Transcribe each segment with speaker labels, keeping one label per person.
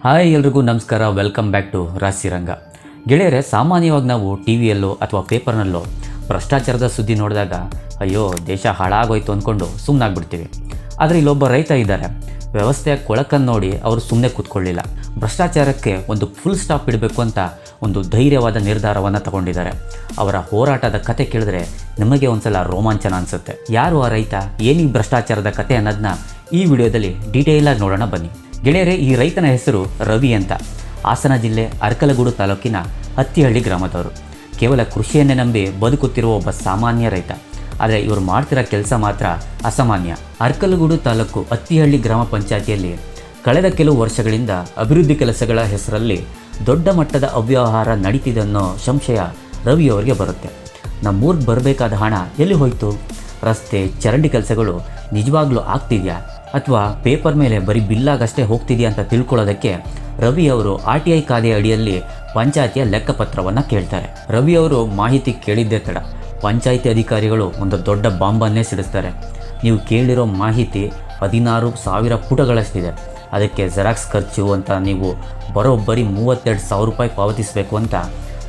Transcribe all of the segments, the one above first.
Speaker 1: Hi ಎಲ್ರಿಗೂ ನಮಸ್ಕಾರ, welcome back to ರಾಶಿರಂಗ. ಗೆಳೆಯರೆ, ಸಾಮಾನ್ಯವಾಗಿ ನಾವು ಟಿ ವಿಯಲ್ಲೋ ಅಥವಾ ಪೇಪರ್ನಲ್ಲೋ ಭ್ರಷ್ಟಾಚಾರದ ಸುದ್ದಿ ನೋಡಿದಾಗ ಅಯ್ಯೋ ದೇಶ ಹಾಳಾಗೋಯ್ತು ಅಂದ್ಕೊಂಡು ಸುಮ್ಮನಾಗ್ಬಿಡ್ತೀವಿ. ಆದರೆ ಇಲ್ಲೊಬ್ಬ ರೈತ ಇದ್ದಾರೆ, ವ್ಯವಸ್ಥೆಯ ಕೊಳಕನ್ನು ನೋಡಿ ಅವರು ಸುಮ್ಮನೆ ಕೂತ್ಕೊಳ್ಳಿಲ್ಲ. ಭ್ರಷ್ಟಾಚಾರಕ್ಕೆ ಒಂದು ಫುಲ್ ಸ್ಟಾಪ್ ಇಡಬೇಕು ಅಂತ ಒಂದು ಧೈರ್ಯವಾದ ನಿರ್ಧಾರವನ್ನು ತಗೊಂಡಿದ್ದಾರೆ. ಅವರ ಹೋರಾಟದ ಕತೆ ಕೇಳಿದ್ರೆ ನಿಮಗೆ ಒಂದ್ಸಲ ರೋಮಾಂಚನ ಅನಿಸುತ್ತೆ. ಯಾರು ಆ ರೈತ, ಏನೀ ಭ್ರಷ್ಟಾಚಾರದ ಕತೆ ಅನ್ನೋದನ್ನ ಈ ವಿಡಿಯೋದಲ್ಲಿ ಡೀಟೇಲಾಗಿ ನೋಡೋಣ ಬನ್ನಿ. ಗೆಳೆಯರೆ, ಈ ರೈತನ ಹೆಸರು ರವಿ ಅಂತ. ಹಾಸನ ಜಿಲ್ಲೆ ಅರ್ಕಲಗೂಡು ತಾಲೂಕಿನ ಹತ್ತಿಹಳ್ಳಿ ಗ್ರಾಮದವರು. ಕೇವಲ ಕೃಷಿಯನ್ನೇ ನಂಬಿ ಬದುಕುತ್ತಿರುವ ಒಬ್ಬ ಸಾಮಾನ್ಯ ರೈತ. ಆದರೆ ಇವರು ಮಾಡ್ತಿರೋ ಕೆಲಸ ಮಾತ್ರ ಅಸಾಮಾನ್ಯ. ಅರ್ಕಲಗೂಡು ತಾಲೂಕು ಹತ್ತಿಹಳ್ಳಿ ಗ್ರಾಮ ಪಂಚಾಯಿತಿಯಲ್ಲಿ ಕಳೆದ ಕೆಲವು ವರ್ಷಗಳಿಂದ ಅಭಿವೃದ್ಧಿ ಕೆಲಸಗಳ ಹೆಸರಲ್ಲಿ ದೊಡ್ಡ ಮಟ್ಟದ ಅವ್ಯವಹಾರ ನಡೀತಿದೆ ಅನ್ನೋ ಸಂಶಯ ರವಿಯವರಿಗೆ ಬರುತ್ತೆ. ನಮ್ಮೂರಿಗೆ ಬರಬೇಕಾದ ಹಣ ಎಲ್ಲಿ ಹೋಯಿತು? ರಸ್ತೆ ಚರಂಡಿ ಕೆಲಸಗಳು ನಿಜವಾಗ್ಲೂ ಆಗ್ತಿದೆಯಾ ಅಥವಾ ಪೇಪರ್ ಮೇಲೆ ಬರೀ ಬಿಲ್ಲಾಗಷ್ಟೇ ಹೋಗ್ತಿದೆಯಾ ಅಂತ ತಿಳ್ಕೊಳ್ಳೋದಕ್ಕೆ ರವಿಯವರು RTI ಕಾಯ್ದೆ ಅಡಿಯಲ್ಲಿ ಪಂಚಾಯಿತಿಯ ಲೆಕ್ಕಪತ್ರವನ್ನು ಕೇಳ್ತಾರೆ. ರವಿಯವರು ಮಾಹಿತಿ ಕೇಳಿದ್ದೇ ತಡ ಪಂಚಾಯಿತಿ ಅಧಿಕಾರಿಗಳು ಒಂದು ದೊಡ್ಡ ಬಾಂಬನ್ನೇ ಸಿಡಿಸ್ತಾರೆ. ನೀವು ಕೇಳಿರೋ ಮಾಹಿತಿ 16,000 ಪುಟಗಳಷ್ಟಿದೆ. ಅದಕ್ಕೆ ಜೆರಾಕ್ಸ್ ಖರ್ಚು ಅಂತ ನೀವು ಬರೋಬ್ಬರಿ 32,000 ರೂಪಾಯಿ ಪಾವತಿಸಬೇಕು ಅಂತ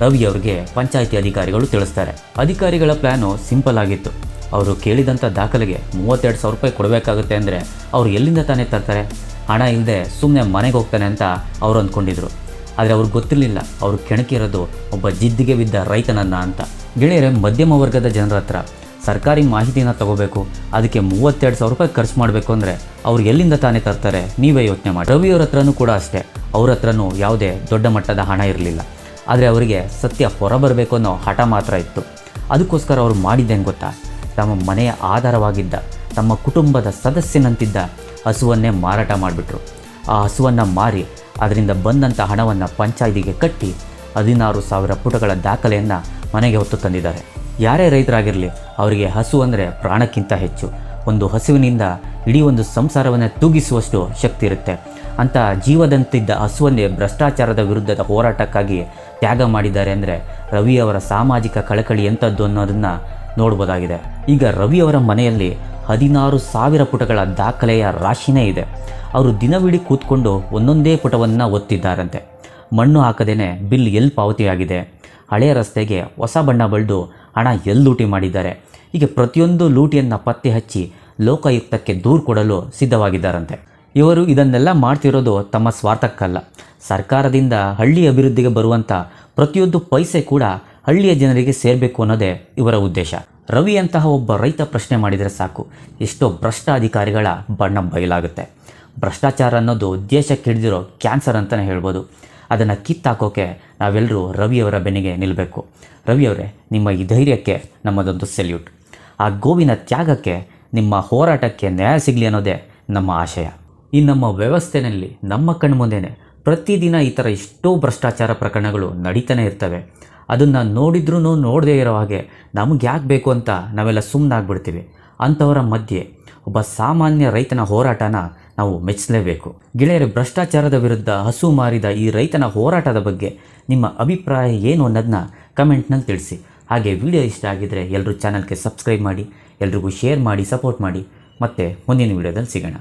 Speaker 1: ರವಿಯವ್ರಿಗೆ ಪಂಚಾಯಿತಿ ಅಧಿಕಾರಿಗಳು ತಿಳಿಸ್ತಾರೆ. ಅಧಿಕಾರಿಗಳ ಪ್ಲ್ಯಾನು ಸಿಂಪಲ್ ಆಗಿತ್ತು. ಅವರು ಕೇಳಿದಂಥ ದಾಖಲೆಗೆ 32,000 ರೂಪಾಯಿ ಕೊಡಬೇಕಾಗುತ್ತೆ ಅಂದರೆ ಅವರು ಎಲ್ಲಿಂದ ತಾನೇ ತರ್ತಾರೆ? ಹಣ ಇಲ್ಲದೆ ಸುಮ್ಮನೆ ಮನೆಗೆ ಹೋಗ್ತಾನೆ ಅಂತ ಅವರು ಅಂದ್ಕೊಂಡಿದ್ರು. ಆದರೆ ಅವ್ರಿಗೆ ಗೊತ್ತಿರಲಿಲ್ಲ ಅವರು ಕೆಣಕಿರೋದು ಒಬ್ಬ ಜಿದ್ದಿಗೆ ಬಿದ್ದ ರೈತನನ್ನು ಅಂತ. ಗೆಳೆಯರೆ, ಮಧ್ಯಮ ವರ್ಗದ ಜನರ ಹತ್ರ ಸರ್ಕಾರಿ ಮಾಹಿತಿನ ತಗೋಬೇಕು, ಅದಕ್ಕೆ 32,000 ರೂಪಾಯಿ ಖರ್ಚು ಮಾಡಬೇಕು ಅಂದರೆ ಅವ್ರು ಎಲ್ಲಿಂದ ತಾನೇ ತರ್ತಾರೆ? ನೀವೇ ಯೋಚನೆ ಮಾಡಿ. ರವಿಯವ್ರ ಹತ್ರನೂ ಕೂಡ ಅಷ್ಟೇ, ಅವ್ರ ಹತ್ರನೂ ಯಾವುದೇ ದೊಡ್ಡ ಮಟ್ಟದ ಹಣ ಇರಲಿಲ್ಲ. ಆದರೆ ಅವರಿಗೆ ಸತ್ಯ ಹೊರಬರಬೇಕು ಅನ್ನೋ ಹಠ ಮಾತ್ರ ಇತ್ತು. ಅದಕ್ಕೋಸ್ಕರ ಅವರು ಮಾಡಿದ್ದೇನು ಗೊತ್ತಾ? ತಮ್ಮ ಮನೆಯ ಆಧಾರವಾಗಿದ್ದ, ತಮ್ಮ ಕುಟುಂಬದ ಸದಸ್ಯನಂತಿದ್ದ ಹಸುವನ್ನೇ ಮಾರಾಟ ಮಾಡಿಬಿಟ್ರು. ಆ ಹಸುವನ್ನು ಮಾರಿ ಅದರಿಂದ ಬಂದಂಥ ಹಣವನ್ನು ಪಂಚಾಯಿತಿಗೆ ಕಟ್ಟಿ 16,000 ಪುಟಗಳ ದಾಖಲೆಯನ್ನು ಮನೆಗೆ ಹೊತ್ತು ತಂದಿದ್ದಾರೆ. ಯಾರೇ ರೈತರಾಗಿರಲಿ, ಅವರಿಗೆ ಹಸು ಅಂದರೆ ಪ್ರಾಣಕ್ಕಿಂತ ಹೆಚ್ಚು. ಒಂದು ಹಸುವಿನಿಂದ ಇಡೀ ಒಂದು ಸಂಸಾರವನ್ನೇ ತೂಗಿಸುವಷ್ಟು ಶಕ್ತಿ ಇರುತ್ತೆ. ಅಂಥ ಜೀವದಂತಿದ್ದ ಹಸುವನ್ನೇ ಭ್ರಷ್ಟಾಚಾರದ ವಿರುದ್ಧದ ಹೋರಾಟಕ್ಕಾಗಿ ತ್ಯಾಗ ಮಾಡಿದ್ದಾರೆ ಅಂದರೆ ರವಿಯವರ ಸಾಮಾಜಿಕ ಕಳಕಳಿ ಎಂಥದ್ದು ಅನ್ನೋದನ್ನು ನೋಡ್ಬೋದಾಗಿದೆ. ಈಗ ರವಿಯವರ ಮನೆಯಲ್ಲಿ 16,000 ಪುಟಗಳ ದಾಖಲೆಯ ರಾಶಿನೇ ಇದೆ. ಅವರು ದಿನವಿಡೀ ಕೂತ್ಕೊಂಡು ಒಂದೊಂದೇ ಪುಟವನ್ನು ಓದ್ತಿದ್ದಾರಂತೆ. ಮಣ್ಣು ಹಾಕದೇನೆ ಬಿಲ್ ಎಲ್ಲಿ ಪಾವತಿಯಾಗಿದೆ, ಹಳೆಯ ರಸ್ತೆಗೆ ಹೊಸ ಬಣ್ಣ ಬಳಿದು ಹಣ ಎಲ್ಲಿ ಲೂಟಿ ಮಾಡಿದ್ದಾರೆ, ಹೀಗೆ ಪ್ರತಿಯೊಂದು ಲೂಟಿಯನ್ನು ಪತ್ತೆ ಹಚ್ಚಿ ಲೋಕಾಯುಕ್ತಕ್ಕೆ ದೂರು ಕೊಡಲು ಸಿದ್ಧವಾಗಿದ್ದಾರಂತೆ. ಇವರು ಇದನ್ನೆಲ್ಲ ಮಾಡ್ತಿರೋದು ತಮ್ಮ ಸ್ವಾರ್ಥಕ್ಕಲ್ಲ. ಸರ್ಕಾರದಿಂದ ಹಳ್ಳಿ ಅಭಿವೃದ್ಧಿಗೆ ಬರುವಂಥ ಪ್ರತಿಯೊಂದು ಪೈಸೆ ಕೂಡ ಹಳ್ಳಿಯ ಜನರಿಗೆ ಸೇರಬೇಕು ಅನ್ನೋದೇ ಇವರ ಉದ್ದೇಶ. ರವಿಯಂತಹ ಒಬ್ಬ ರೈತ ಪ್ರಶ್ನೆ ಮಾಡಿದರೆ ಸಾಕು, ಎಷ್ಟೋ ಭ್ರಷ್ಟ ಅಧಿಕಾರಿಗಳ ಬಣ್ಣ ಬಯಲಾಗುತ್ತೆ. ಭ್ರಷ್ಟಾಚಾರ ಅನ್ನೋದು ದೇಶಕ್ಕೆ ಹಿಡಿದಿರೋ ಕ್ಯಾನ್ಸರ್ ಅಂತಲೇ ಹೇಳ್ಬೋದು. ಅದನ್ನು ಕಿತ್ತಾಕೋಕೆ ನಾವೆಲ್ಲರೂ ರವಿಯವರ ಬೆನ್ನಿಗೆ ನಿಲ್ಲಬೇಕು. ರವಿಯವರೇ, ನಿಮ್ಮ ಈ ಧೈರ್ಯಕ್ಕೆ ನಮ್ಮದೊಂದು ಸೆಲ್ಯೂಟ್. ಆ ಗೋವಿನ ತ್ಯಾಗಕ್ಕೆ, ನಿಮ್ಮ ಹೋರಾಟಕ್ಕೆ ನ್ಯಾಯ ಸಿಗಲಿ ಅನ್ನೋದೇ ನಮ್ಮ ಆಶಯ. ಈ ನಮ್ಮ ವ್ಯವಸ್ಥೆಯಲ್ಲಿ ನಮ್ಮ ಕಣ್ಮುಂದೆನೇ ಪ್ರತಿದಿನ ಈ ಥರ ಎಷ್ಟೋ ಭ್ರಷ್ಟಾಚಾರ ಪ್ರಕರಣಗಳು ನಡೀತಾನೆ ಇರ್ತವೆ. ಅದನ್ನು ನೋಡಿದ್ರೂ ನೋಡದೇ ಇರೋ ಹಾಗೆ ನಮಗೆ ಯಾಕೆ ಬೇಕು ಅಂತ ನಾವೆಲ್ಲ ಸುಮ್ಮನಾಗ್ಬಿಡ್ತೀವಿ. ಅಂಥವರ ಮಧ್ಯೆ ಒಬ್ಬ ಸಾಮಾನ್ಯ ರೈತನ ಹೋರಾಟನ ನಾವು ಮೆಚ್ಚಲೇಬೇಕು. ಗೆಳೆಯರೆ, ಭ್ರಷ್ಟಾಚಾರದ ವಿರುದ್ಧ ಹಸು ಮಾರಿದ ಈ ರೈತನ ಹೋರಾಟದ ಬಗ್ಗೆ ನಿಮ್ಮ ಅಭಿಪ್ರಾಯ ಏನು ಅನ್ನೋದನ್ನ ಕಮೆಂಟ್ನಲ್ಲಿ ತಿಳಿಸಿ. ಹಾಗೆ ವಿಡಿಯೋ ಇಷ್ಟ ಆಗಿದ್ದರೆ ಎಲ್ಲರೂ ಚಾನಲ್ಗೆ ಸಬ್ಸ್ಕ್ರೈಬ್ ಮಾಡಿ, ಎಲ್ರಿಗೂ ಶೇರ್ ಮಾಡಿ, ಸಪೋರ್ಟ್ ಮಾಡಿ. ಮತ್ತೆ ಮುಂದಿನ ವಿಡಿಯೋದಲ್ಲಿ ಸಿಗೋಣ.